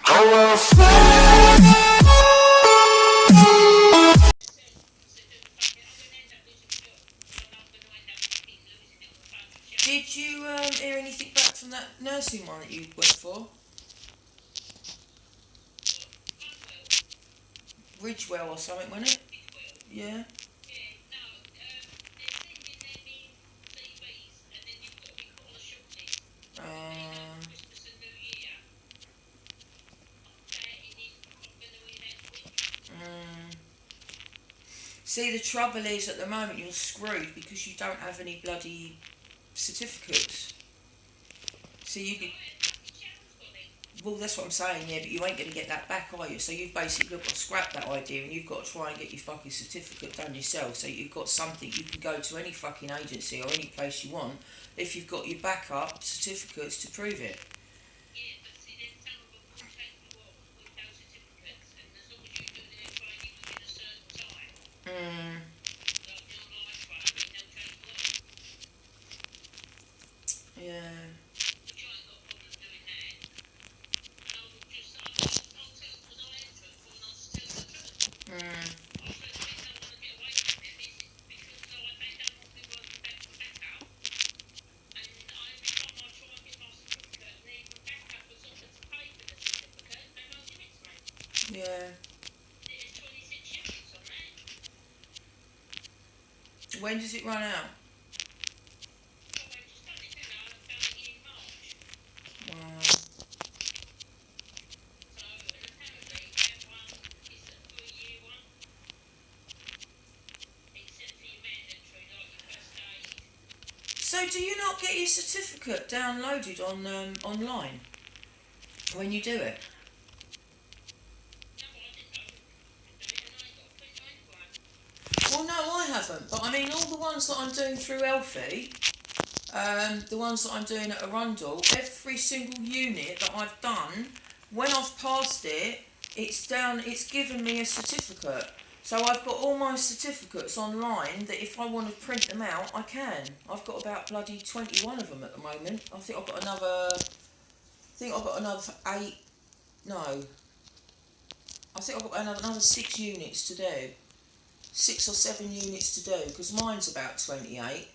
Did you hear anything back from that nursing one that you went for? Ridgewell or something, wasn't it? Yeah. Um, mm. See, the trouble is at the moment you're screwed because you don't have any bloody certificates. So you could, well, that's what I'm saying, yeah, but you ain't going to get that back, are you? So you've basically got to scrap that idea and you've got to try and get your fucking certificate done yourself so you've got something. You can go to any fucking agency or any place you want if you've got your backup certificates to prove it. Mm, yeah. Mm, yeah. When does it run out? Wow. So do you not get your certificate downloaded on online when you do it? Well, no, I haven't. But I mean, all the ones that I'm doing through Elfie, the ones that I'm doing at Arundel, every single unit that I've done, when I've passed it, it's given me a certificate. So I've got all my certificates online that if I want to print them out, I can. I've got about bloody 21 of them at the moment. I think I've got another 8, no. I think I've got another 6 units to do. 6 or 7 units to do, because mine's about 28.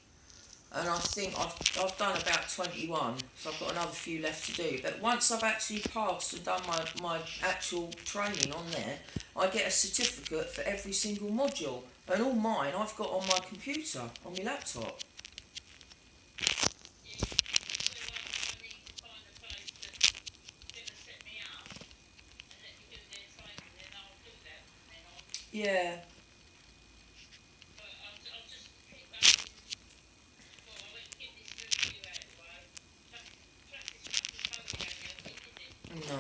And I think I've done about 21, so I've got another few left to do. But once I've actually passed and done my actual training on there, I get a certificate for every single module. And all mine I've got on my computer, on my laptop. Yeah. No.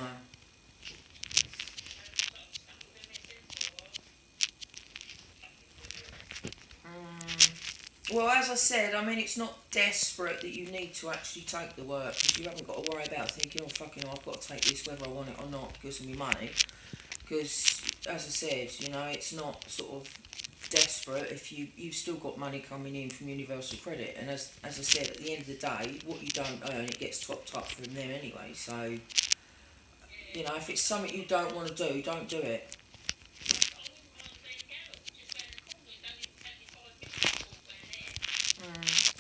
Well, as I said, I mean, it's not desperate that you need to actually take the work, because you haven't got to worry about thinking, oh, fucking hell, I've got to take this whether I want it or not because of my money. Because, as I said, you know, it's not sort of desperate if you've still got money coming in from Universal Credit. And as I said, at the end of the day, what you don't earn, it gets topped up from there anyway. So, you know, if it's something you don't want to do, don't do it.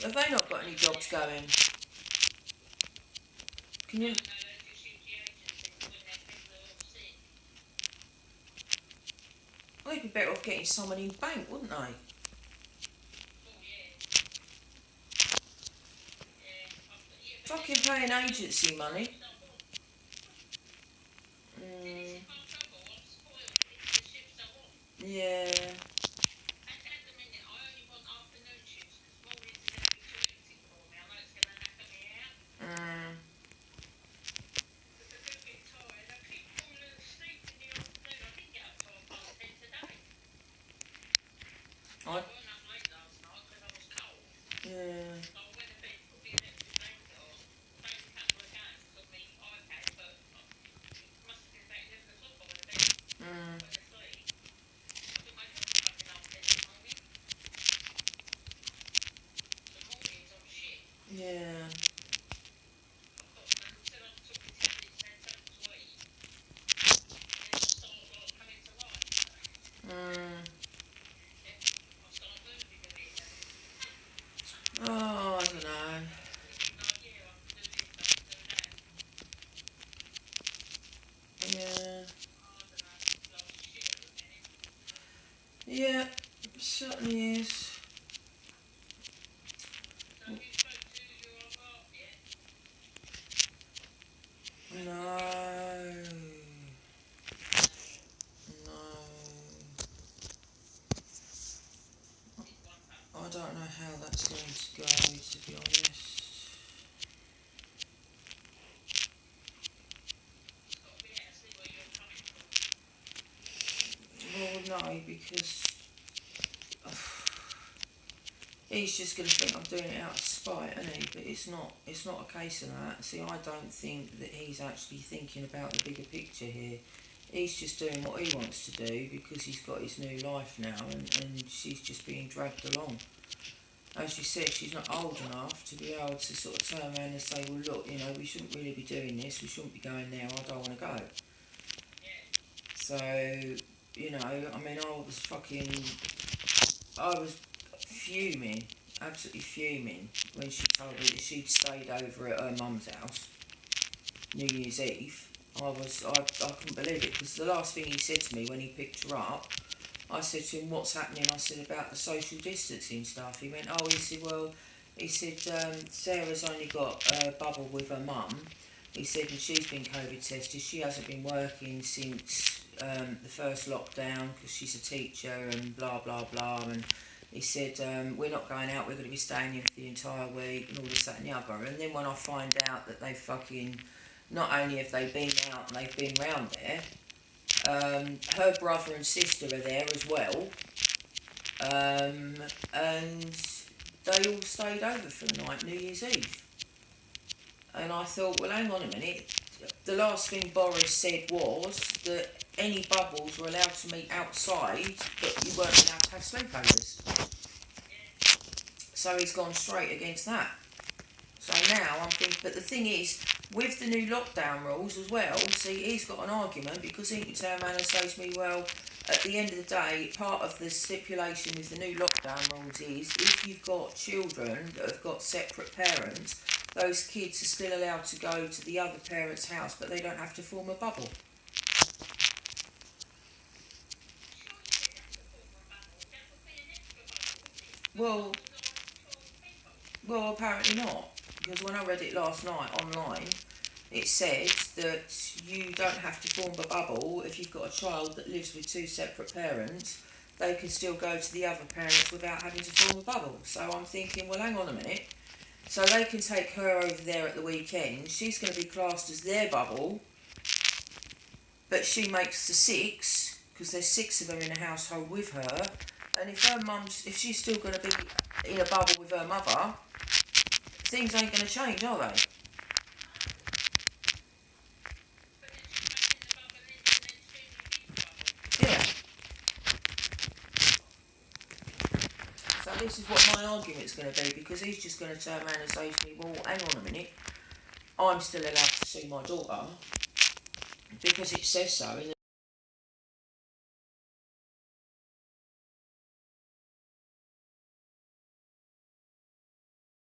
Have they not got any jobs going? Can you? Well, they'd be better off getting someone in bank, wouldn't they? Fucking paying agency money. Mm, yeah. Mm, I, yeah. Yeah, it certainly is. No. No. I don't know how that's going to go, to be honest. Well, no, because he's just going to think I'm doing it out of spite, isn't he? But it's not. It's not a case of that. See, I don't think that he's actually thinking about the bigger picture here. He's just doing what he wants to do because he's got his new life now, and she's just being dragged along. As you said, she's not old enough to be able to sort of turn around and say, well, look, you know, we shouldn't really be doing this. We shouldn't be going there. I don't want to go. So, you know, I mean, I was fuming, absolutely fuming, when she told me that she'd stayed over at her mum's house New Year's Eve. I couldn't believe it, because the last thing he said to me when he picked her up, I said to him, what's happening? I said, about the social distancing stuff. He went, oh, he said, well, he said, Sarah's only got a bubble with her mum. He said, and she's been COVID tested. She hasn't been working since the first lockdown because she's a teacher and blah, blah, blah. And he said, we're not going out, we're going to be staying in for the entire week and all this, that and the other. And then when I find out that they fucking, not only have they been out and they've been round there, her brother and sister are there as well. And they all stayed over for the night, New Year's Eve. And I thought, well, hang on a minute. The last thing Boris said was that any bubbles were allowed to meet outside, but you weren't allowed to have sleepovers. So he's gone straight against that. So now I'm thinking, but the thing is, with the new lockdown rules as well, see, he's got an argument because he can turn around and say to me, well, at the end of the day, part of the stipulation with the new lockdown rules is if you've got children that have got separate parents, those kids are still allowed to go to the other parent's house, but they don't have to form a bubble. Well, apparently not, because when I read it last night online, it said that you don't have to form a bubble if you've got a child that lives with two separate parents. They can still go to the other parents without having to form a bubble. So I'm thinking, well, hang on a minute. So they can take her over there at the weekend. She's going to be classed as their bubble, but she makes the six, because there's six of them in the household with her. And if she's still going to be in a bubble with her mother, things ain't going to change, are they? Yeah. So this is what my argument's going to be, because he's just going to turn around and say to me, well, hang on a minute, I'm still allowed to see my daughter because it says so in